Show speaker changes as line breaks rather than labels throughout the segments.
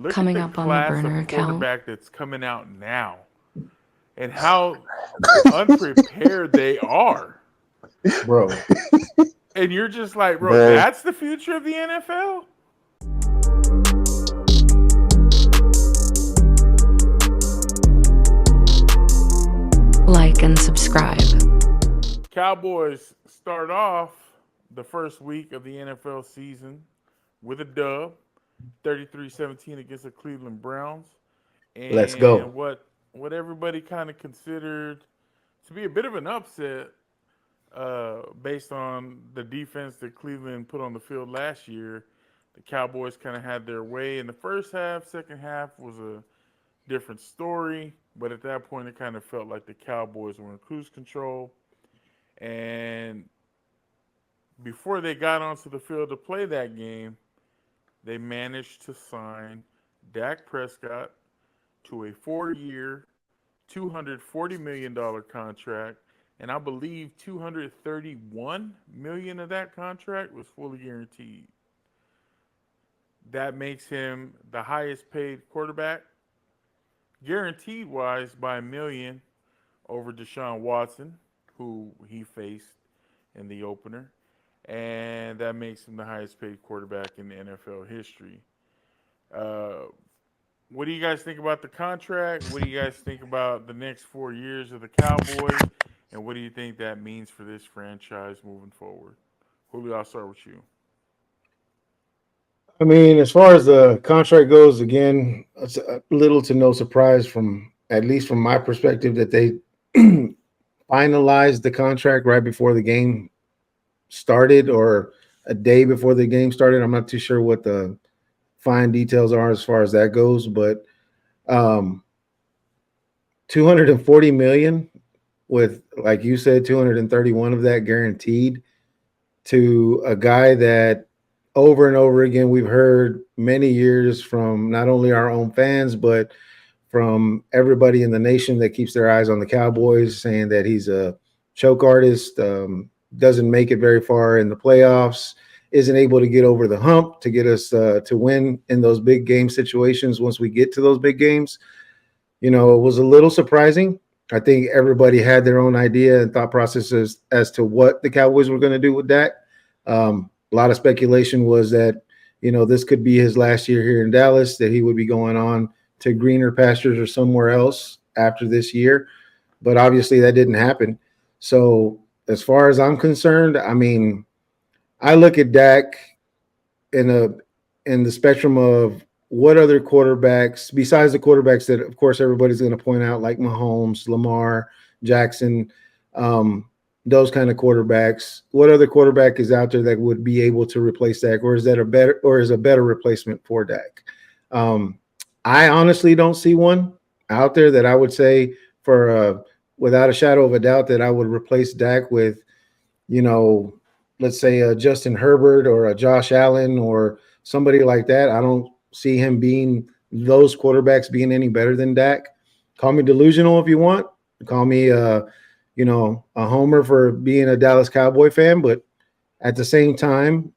Look at
coming
the
up on the
class of
burner account.
quarterback that's coming out now and how unprepared they are.
bro.
And you're just like, bro,
Man,
that's the future of the NFL?
Like and subscribe.
Cowboys start off the first week of the NFL season with a dub, 33-17 against the Cleveland Browns.
let's
And
go.
what everybody kind of considered to be a bit of an upset based on the defense that Cleveland put on the field last year. The Cowboys kind of had their way in the first half. Second half was a different story, but at that point, it kind of felt like the Cowboys were in cruise control. And before they got onto the field to play that game, they managed to sign Dak Prescott to a 4-year, $240 million contract, and I believe 231 million of that contract was fully guaranteed. That makes him the highest paid quarterback, guaranteed wise by a million over Deshaun Watson, who he faced in the opener, and that makes him the highest paid quarterback in the NFL history. Uh, what do you guys think about the contract? What do you guys think about the next 4 years of the Cowboys? And what do you think that means for this franchise moving forward? Julio, I'll start with you.
I mean, as far as the contract goes, again, it's a little to no surprise from at least from my perspective that they finalized the contract right before the game started or a day before the game started. I'm not too sure what the fine details are as far as that goes, but um 240 million with, like you said, 231 of that guaranteed to a guy that over and over again we've heard many years from not only our own fans but from everybody in the nation that keeps their eyes on the Cowboys, saying that he's a choke artist, doesn't make it very far in the playoffs, isn't able to get over the hump to get us to win in those big game situations once we get to those big games. It was a little surprising. I think everybody had their own idea and thought processes as to what the Cowboys were going to do with Dak. A lot of speculation was that, this could be his last year here in Dallas, that he would be going on to greener pastures or somewhere else after this year. But obviously that didn't happen. So as far as I'm concerned, I mean, I look at Dak in a in the spectrum of what other quarterbacks besides the quarterbacks that of course everybody's going to point out, like Mahomes, Lamar, Jackson, those kind of quarterbacks. What other quarterback is out there that would be able to replace Dak, or is a better replacement for Dak? Um, I honestly don't see one out there that I would say for without a shadow of a doubt that I would replace Dak with, you know, let's say a Justin Herbert or a Josh Allen or somebody like that. I don't see him being those quarterbacks being any better than Dak. Call me delusional if you want. Call me, a homer for being a Dallas Cowboy fan. But at the same time,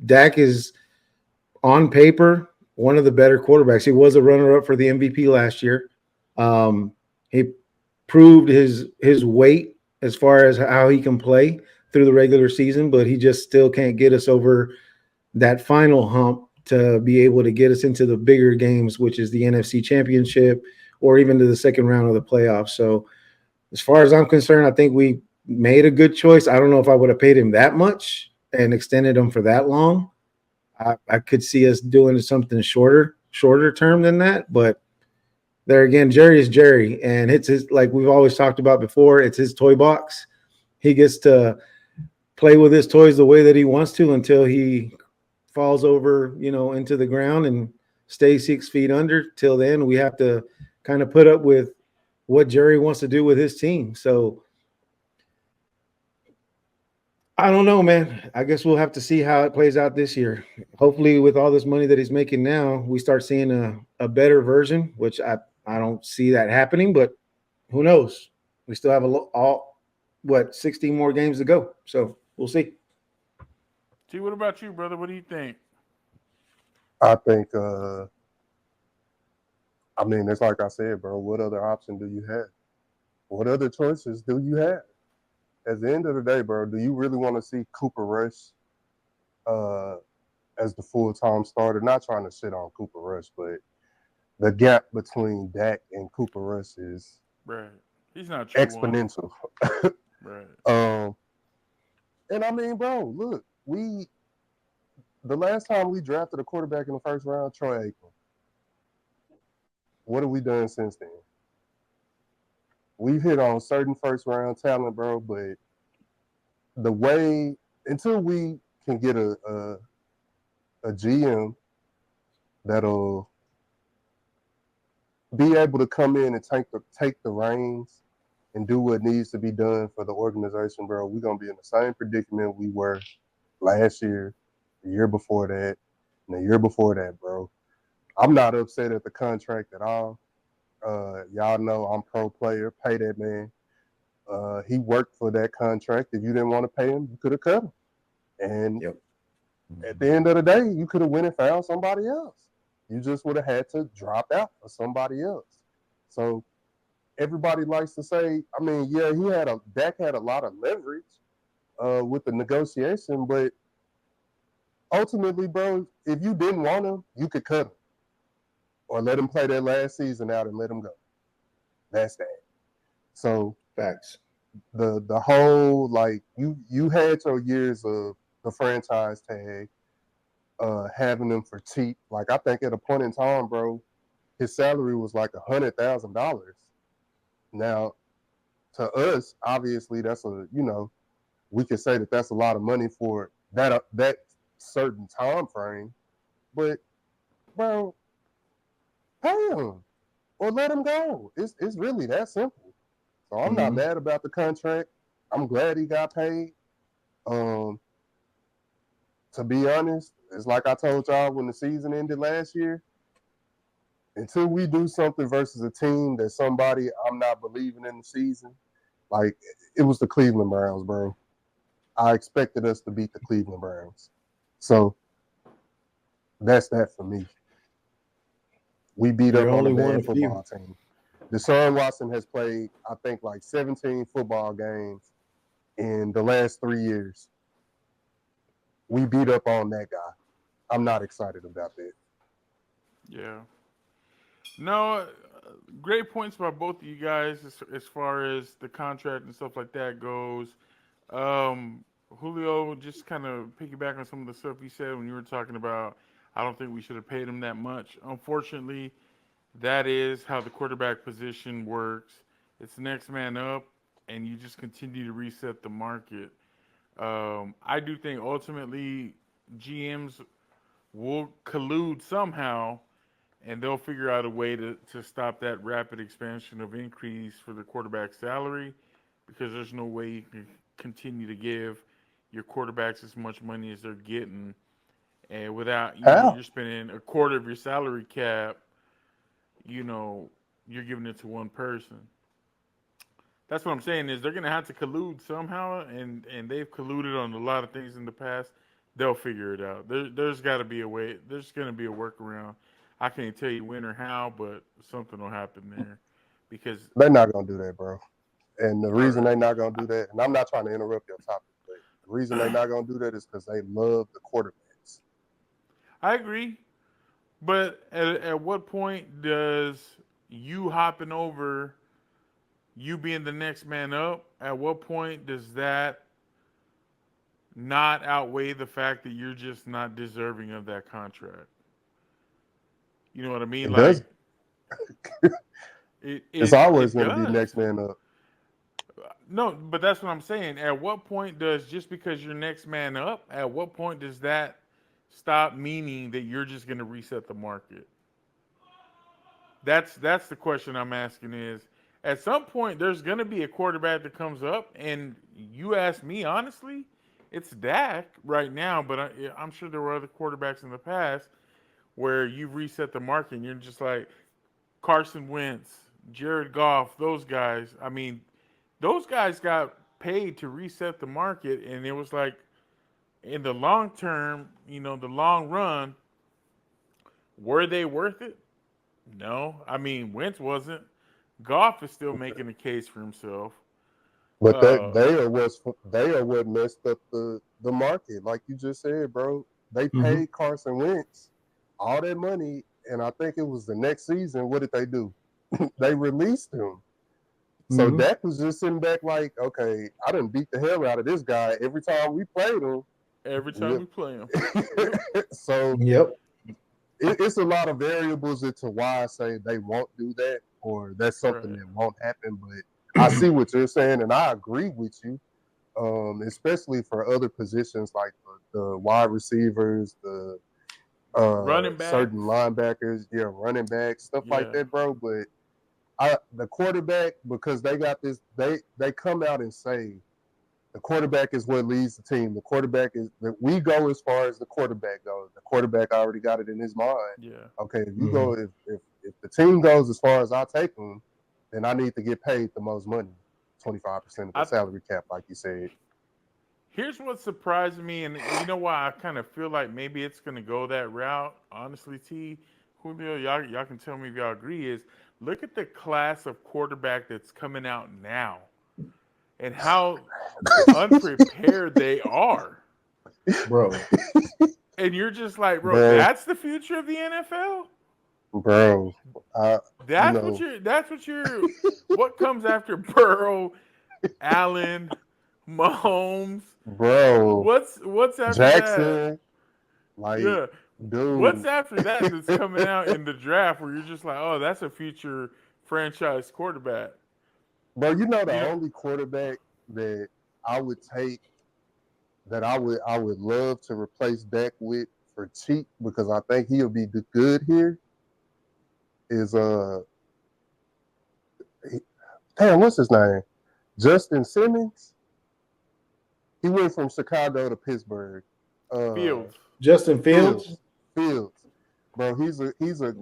Dak is on paper one of the better quarterbacks. He was a runner-up for the MVP last year. He proved his weight as far as how he can play through the regular season, but he just still can't get us over that final hump to be able to get us into the bigger games, which is the NFC Championship or even to the second round of the playoffs. So as far as I'm concerned, I think we made a good choice. I don't know if I would have paid him that much and extended him for that long. I could see us doing something shorter term than that. But there again, Jerry is Jerry, and it's his, like we've always talked about before, it's his toy box. He gets to play with his toys the way that he wants to until he falls over, into the ground and stays 6 feet under. Till then, we have to kind of put up with what Jerry wants to do with his team. So I don't know, man. I guess we'll have to see how it plays out this year. Hopefully, with all this money that he's making now, we start seeing a better version, which I don't see that happening, but who knows? We still have 16 more games to go. So we'll see.
T, what about you, brother? What do you think?
I think I mean, it's like I said, bro. What other option do you have? What other choices do you have? At the end of the day, bro, do you really want to see Cooper Rush uh, as the full-time starter? Not trying to shit on Cooper Rush, but the gap between Dak and Cooper Rush is
Right. He's not a true one.
exponential.
Right.
um, and I mean, bro, look, the last time we drafted a quarterback in the first round, Troy Aikman. What have we done since then? We've hit on certain first round talent, bro, but the way until we can get a GM that'll be able to come in and take the reins and do what needs to be done for the organization, bro, we're gonna be in the same predicament we were last year, the year before that, and the year before that, bro. I'm not upset at the contract at all. Y'all know I'm pro player. Pay that man. He worked for that contract. If you didn't want to pay him, you could have cut him. And
Yep.
at the end of the day, you could have went and found somebody else. You just would have had to drop out for somebody else. So everybody likes to say, I mean, yeah, Dak had a lot of leverage with the negotiation, but ultimately, bro, if you didn't want him, you could cut him or let him play that last season out and let him go. That's that. So
Facts.
the whole like you had your years of the franchise tag, having him for cheap. Like I think at a point in time, bro, his salary was like $100,000. Now, to us, obviously, that's we could say that that's a lot of money for that certain time frame. But bro, pay him or let him go. It's really that simple. So I'm not mad about the contract. I'm glad he got paid. To be honest, it's like I told y'all when the season ended last year. Until we do something versus a team that somebody I'm not believing in the season, like it was the Cleveland Browns, bro. I expected us to beat the Cleveland Browns. So that's that for me. We beat
You're
up on a
only one
bad
of few.
football team. Deshaun Watson has played, I think, like 17 football games in the last 3 years. We beat up on that guy. I'm not excited about that.
Yeah. No, great points by both of you guys as far as the contract and stuff like that goes. Um, Julio, just kind of piggyback on some of the stuff you said when you were talking about, I don't think we should have paid him that much. Unfortunately, that is how the quarterback position works. It's next man up, and you just continue to reset the market. I do think ultimately GMs will collude somehow, and they'll figure out a way to stop that rapid expansion of increase for the quarterback salary, because there's no way you can continue to give your quarterbacks as much money as they're getting, and without,
How?
you're spending a quarter of your salary cap, you know you're giving it to one person. That's what I'm saying is they're gonna have to collude somehow, and they've colluded on a lot of things in the past. They'll figure it out. There's got to be a way. There's gonna be a workaround. I can't tell you when or how, but something will happen there. Because
They're not gonna do that, bro. And the
all
reason
right,
they're not gonna do that, and I'm not trying to interrupt your topic, but the reason they're not gonna do that is because they love the quarterbacks.
I agree. But at what point does you hopping over, you being the next man up? At what point does that not outweigh the fact that you're just not deserving of that contract? You know what I mean?
It
Like
does.
it
It's
it
always
it
gonna be
does.
next man up.
No, but that's what I'm saying. At what point does, just because you're next man up, at what point does that stop meaning that you're just going to reset the market? That's the question I'm asking is, at some point there's going to be a quarterback that comes up, and you ask me honestly, it's Dak right now, but I'm sure there were other quarterbacks in the past where you've reset the market and you're just like Carson Wentz, Jared Goff, those guys. I mean, those guys got paid to reset the market, and it was like, in the long term, the long run, were they worth it? No, I mean Wentz wasn't. Goff is still making a case for himself.
But that
Uh,
they are what messed up the market, like you just said, bro. They
Hmm.
paid Carson Wentz all that money, and I think it was the next season. What did they do? They released him. So
Hmm.
Dak was just sitting back like, okay, I done beat the hell out of this guy every time we played him.
every time
Yep.
we play him. Yep.
So
Yep.
it's a lot of variables into why I say they won't do that or that's something
Right.
that won't happen. But I see what you're saying, and I agree with you. Especially for other positions like the wide receivers, the
Running
certain
backs.
linebackers, yeah, running backs, stuff like
Yeah.
that, bro. But the quarterback, because they got this, they come out and say the quarterback is what leads the team. The quarterback is that we go as far as the quarterback goes. The quarterback already got it in his mind.
Yeah.
Okay, if you
Hmm.
go, if the team goes as far as I take them, then I need to get paid the most money, 25% of the
I
salary cap, like you said.
Here's what surprised me, and you know why I kind of feel like maybe it's gonna go that route. Honestly, T, Julio, y'all can tell me if y'all agree. Is look at the class of quarterback that's coming out now, and how unprepared they are.
Bro.
And you're just like, bro,
Bro,
that's the future of the NFL.
bro, I, you know,
That's what you're. What comes after Burrow, Allen, Mahomes?
bro,
What's after that?
Jackson, like,
Yeah. What's
dude,
after that that's coming out in the draft where you're just like, oh, that's a future franchise quarterback?
bro, you know the
You know,
only quarterback that I would take that I would love to replace Dak with for cheap because I think he'll be good here is damn, what's his name? Justin Simmons. He went from Chicago to Pittsburgh. Uh,
Fields.
Justin Fields.
Fields, Fields, bro. He's a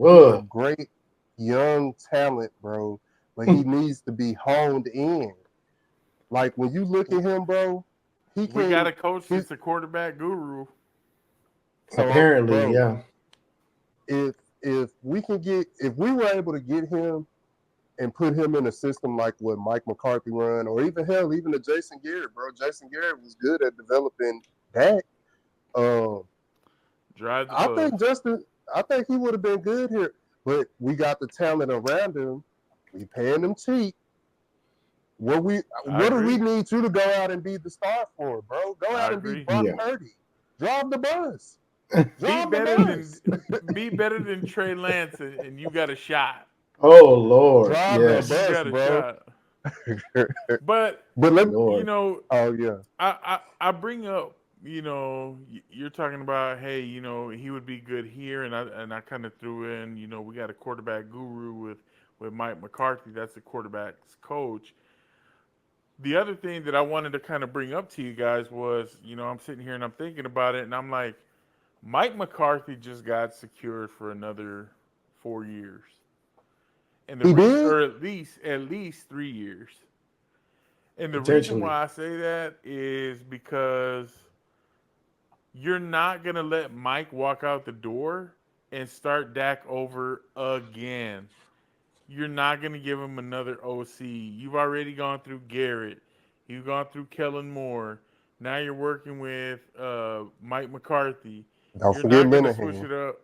Ugh.
great young talent, bro. But he needs to be honed in. Like when you look at him, bro, he
We got
can.
a coach
He,
that's a quarterback guru.
so,
Apparently,
bro,
yeah.
if if we were able to get him and put him in a system like what Mike McCarthy run, or even hell, even the Jason Garrett, bro. Jason Garrett was good at developing that. Um,
Drive the
I
bus.
think Justin, I think he would have been good here, but we got the talent around him. We paying him cheap.
I
What do we
agree.
need you to go out and be the star for, bro? Go
I
out and be
agree.
Brock
Yeah.
Purdy. Drive the bus.
Be
Drive the
better than
bus.
be better than Trey Lance, and you got a shot.
Oh Lord.
Drive the
You
Yes.
bus,
got a
bro.
shot. But
But let me,
you
Lord.
know,
oh yeah.
I bring up, you're talking about, hey, he would be good here, and I kind of threw in, we got a quarterback guru with Mike McCarthy. That's the quarterback's coach. The other thing that I wanted to kind of bring up to you guys was, I'm sitting here and I'm thinking about it, and I'm like, Mike McCarthy just got secured for another 4 years, and the
He
reason,
did?
or at least 3 years. And the reason
Potentially.
why I say that is because you're not gonna let Mike walk out the door and start Dak over again. You're not gonna give him another OC. You've already gone through Garrett. You've gone through Kellen Moore. Now you're working with Mike McCarthy.
Don't
You're
forget
not gonna switch
Linehan.
it up.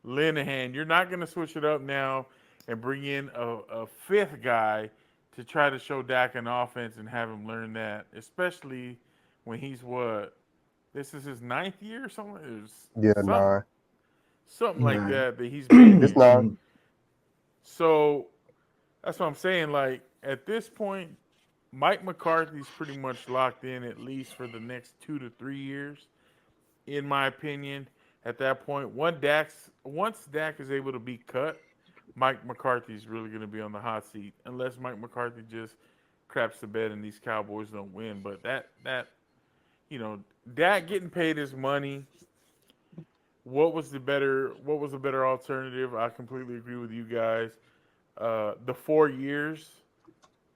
Linehan. You're not gonna switch it up now and bring in a fifth guy to try to show Dak an offense and have him learn that, especially when he's what, this is his ninth year or something. It was
Yeah,
something,
nah.
something like
Nine.
that he's been
It's
here.
not.
Mhm.
So that's what I'm saying. Like at this point, Mike McCarthy's pretty much locked in at least for the next 2 to 3 years, in my opinion. At that point, once Dak is able to be cut, Mike McCarthy's really going to be on the hot seat, unless Mike McCarthy just craps the bed and these Cowboys don't win. But you know, Dak getting paid his money. What was the better alternative? I completely agree with you guys. The 4 years.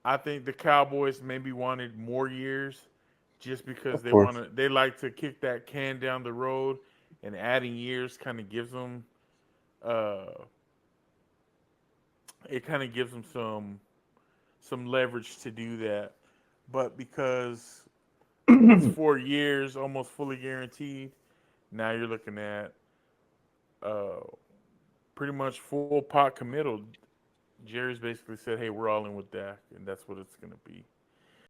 I think the Cowboys maybe wanted more years, just because
Of course.
they like to kick that can down the road, and adding years kind of gives them uh, it kind of gives them some leverage to do that. But because it's 4 years, almost fully guaranteed, now you're looking at uh, pretty much full pot committal. Jerry's basically said, "Hey, we're all in with Dak," and that's what it's going to be.